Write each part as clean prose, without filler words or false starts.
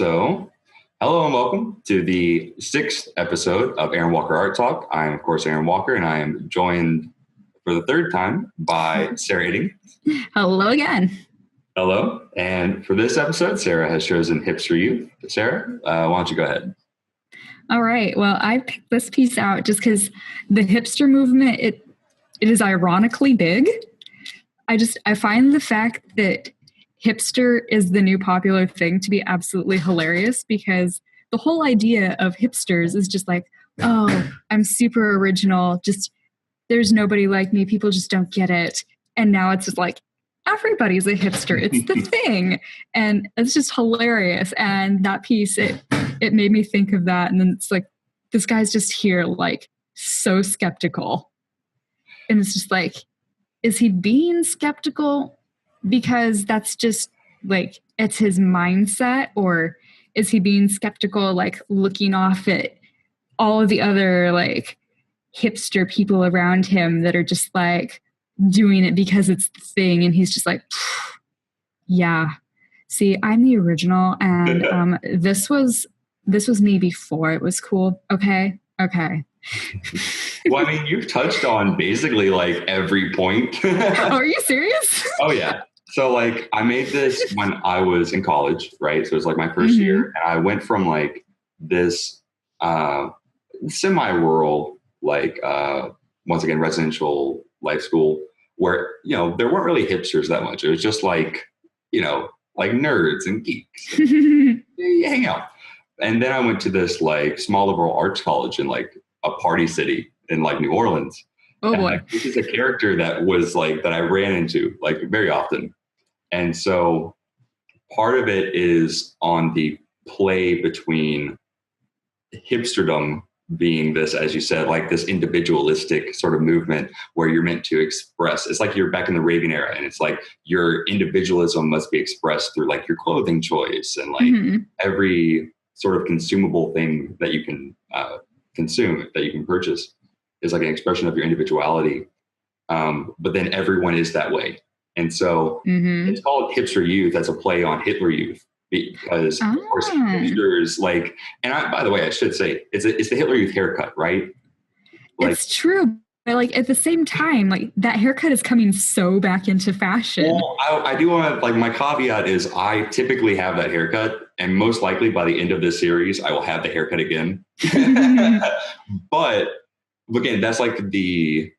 So, hello and welcome to the sixth episode of Aaron Walker Art Talk. I am, of course, Aaron Walker, and I am joined for the third time by Sarah Iddings. Hello again. Hello. And for this episode, Sarah has chosen Hipster Youth. Sarah, why don't you go ahead? All right. Well, I picked this piece out just because the hipster movement, it is ironically big. I find the fact that hipster is the new popular thing to be absolutely hilarious, because the whole idea of hipsters is just like, oh, I'm super original. Just there's nobody like me. People just don't get it. And now it's just like, everybody's a hipster. It's the thing. And it's just hilarious. And that piece, it made me think of that. And then it's like, this guy's just here, like, so skeptical. And it's just like, is he being skeptical because that's just like, it's his mindset? Or is he being skeptical, like looking off at all of the other like hipster people around him that are just like doing it because it's the thing? And he's just like, yeah, see, I'm the original. And this was me before it was cool. Okay. Well, I mean, you've touched on basically like every point. Oh, are you serious? Oh, yeah. So like I made this when I was in college, right? So it was like my first year. And I went from like this semi-rural, like once again, residential life school where, you know, there weren't really hipsters that much. It was just like, you know, like nerds and geeks. And you hang out. And then I went to this like small liberal arts college in like a party city in like New Orleans. Oh boy. Like, this is a character that was like, that I ran into like very often. And so part of it is on the play between hipsterdom being this, as you said, like this individualistic sort of movement where you're meant to express. It's like you're back in the Reagan era, and it's like your individualism must be expressed through like your clothing choice and like every sort of consumable thing that you can consume, that you can purchase, is like an expression of your individuality. But then everyone is that way. And so it's called Hipster Youth as a play on Hitler Youth, because of course hipsters like, and by the way, I should say it's the Hitler Youth haircut, right? Like, it's true. But like at the same time, like that haircut is coming so back into fashion. Well, I do want to, like, my caveat is I typically have that haircut, and most likely by the end of this series, I will have the haircut again. But again, that's like the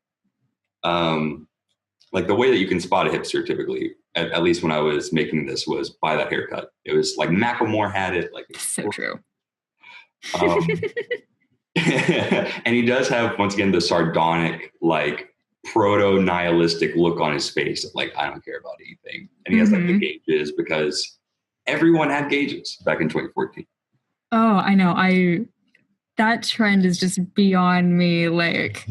way that you can spot a hipster typically, at least when I was making this, was by that haircut. It was like Macklemore had it. Like, so true. And he does have, once again, the sardonic, like proto-nihilistic look on his face. Like, I don't care about anything. And he has like the gauges, because everyone had gauges back in 2014. Oh, I know. That trend is just beyond me. Like,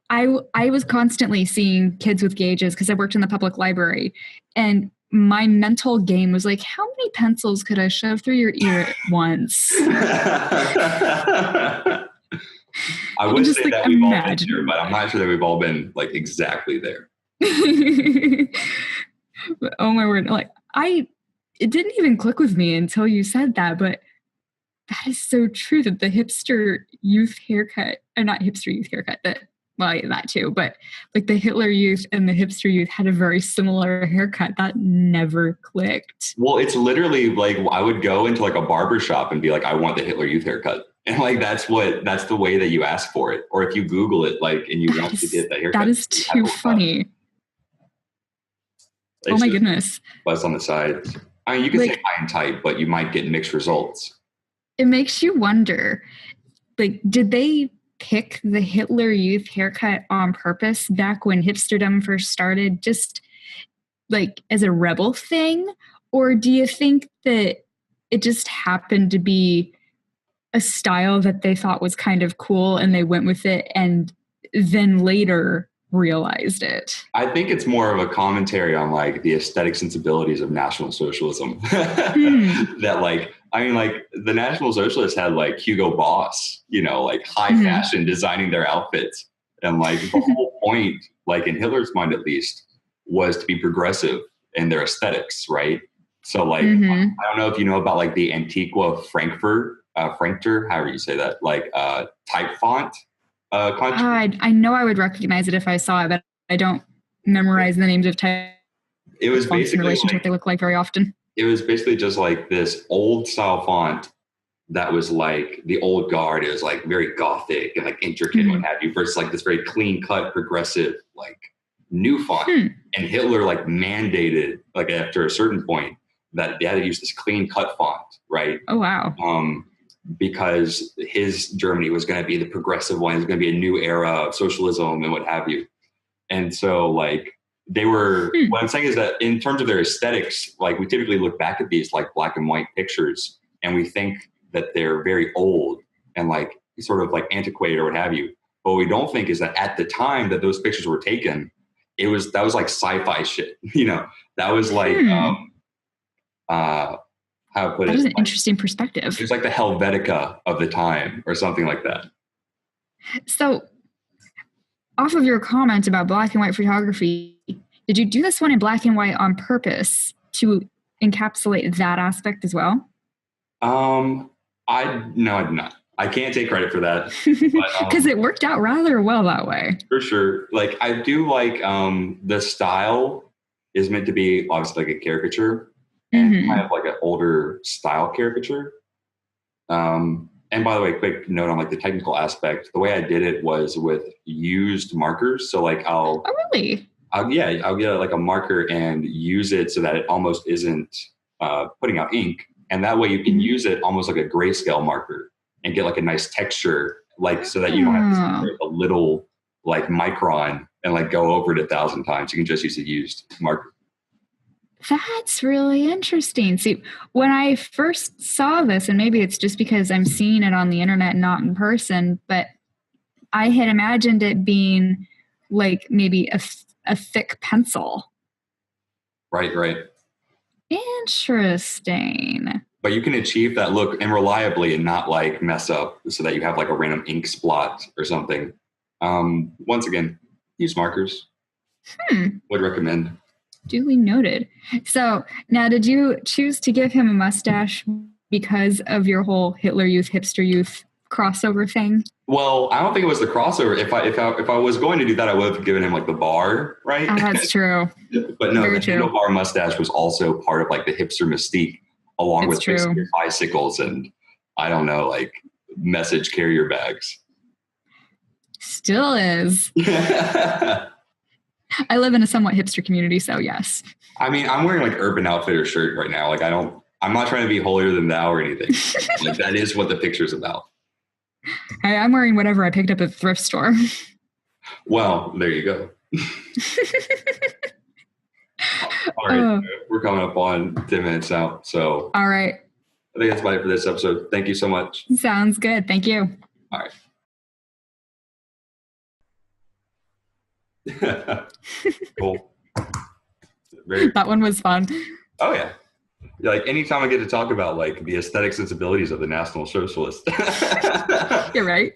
I was constantly seeing kids with gauges because I worked in the public library, and my mental game was like, how many pencils could I shove through your ear at once? I would say like, that we've all been there, but I'm not sure that we've all been like exactly there. But, oh my word. Like it didn't even click with me until you said that, but that is so true, that the hipster youth haircut, or not hipster youth haircut, that too, but like the Hitler Youth and the Hipster Youth had a very similar haircut. That never clicked. Well, it's literally like I would go into like a barber shop and be like, I want the Hitler Youth haircut. And like, that's the way that you ask for it. Or if you Google it, like, and you want to get that haircut. That is too funny. Oh my goodness. Buzz on the sides. I mean, you can say high and tight, but you might get mixed results. It makes you wonder, like, did they pick the Hitler Youth haircut on purpose back when hipsterdom first started, just like as a rebel thing? Or do you think that it just happened to be a style that they thought was kind of cool and they went with it and then later realized it? I think it's more of a commentary on like the aesthetic sensibilities of National Socialism. That like, I mean, like the National Socialists had like Hugo Boss, you know, like high fashion designing their outfits. And like the whole point, like in Hitler's mind at least, was to be progressive in their aesthetics, right? So like, I don't know if you know about like the Antiqua Fraktur, however you say that, like type font. I know I would recognize it if I saw it, but I don't memorize the names of type it was fonts in basically relation to like, what they look like very often. it was basically just like this old style font that was like the old guard. It was like very gothic and like intricate and what have you, versus like this very clean cut, progressive, like new font. And Hitler like mandated, like after a certain point, that they had to use this clean cut font, right? Oh wow. Because his Germany was going to be the progressive one. It was going to be a new era of socialism and what have you. And so like they were, what I'm saying is that in terms of their aesthetics, like we typically look back at these like black and white pictures and we think that they're very old and like sort of like antiquated or what have you. But what we don't think is that at the time that those pictures were taken, that was like sci-fi shit. You know, that was like, how to put it? That is an interesting perspective. It was like the Helvetica of the time or something like that. So off of your comment about black and white photography, did you do this one in black and white on purpose to encapsulate that aspect as well? I did not. I can't take credit for that. Because it worked out rather well that way. For sure. Like I do like the style is meant to be obviously like a caricature and kind of like an older style caricature. And by the way, quick note on like the technical aspect, the way I did it was with used markers. So like I'll get like a marker and use it so that it almost isn't putting out ink. And that way you can use it almost like a grayscale marker and get like a nice texture, like so that you don't have to see a little like micron and like go over it 1,000 times. You can just use a used marker. That's really interesting. See, when I first saw this, and maybe it's just because I'm seeing it on the internet, not in person, but I had imagined it being like maybe a thick pencil. Right. Interesting. But you can achieve that look and reliably and not like mess up so that you have like a random ink spot or something. Once again, use markers. Would recommend. Duly noted. So now, did you choose to give him a mustache because of your whole Hitler Youth, Hipster Youth crossover thing? Well, I don't think it was the crossover. If I was going to do that, I would have given him like the bar, right? That's true. But no, the handlebar mustache was also part of like the hipster mystique, along with bicycles and I don't know, like message carrier bags. Still is. I live in a somewhat hipster community, so yes. I mean, I'm wearing like Urban Outfitters shirt right now. Like I'm not trying to be holier than thou or anything. Like that is what the picture's about. I'm wearing whatever I picked up at the thrift store. Well, there you go. All right. We're coming up on 10 minutes out. So all right. I think that's about it for this episode. Thank you so much. Sounds good. Thank you. All right. Cool. That one was fun. Oh yeah. Like anytime I get to talk about like the aesthetic sensibilities of the National Socialist. You're right.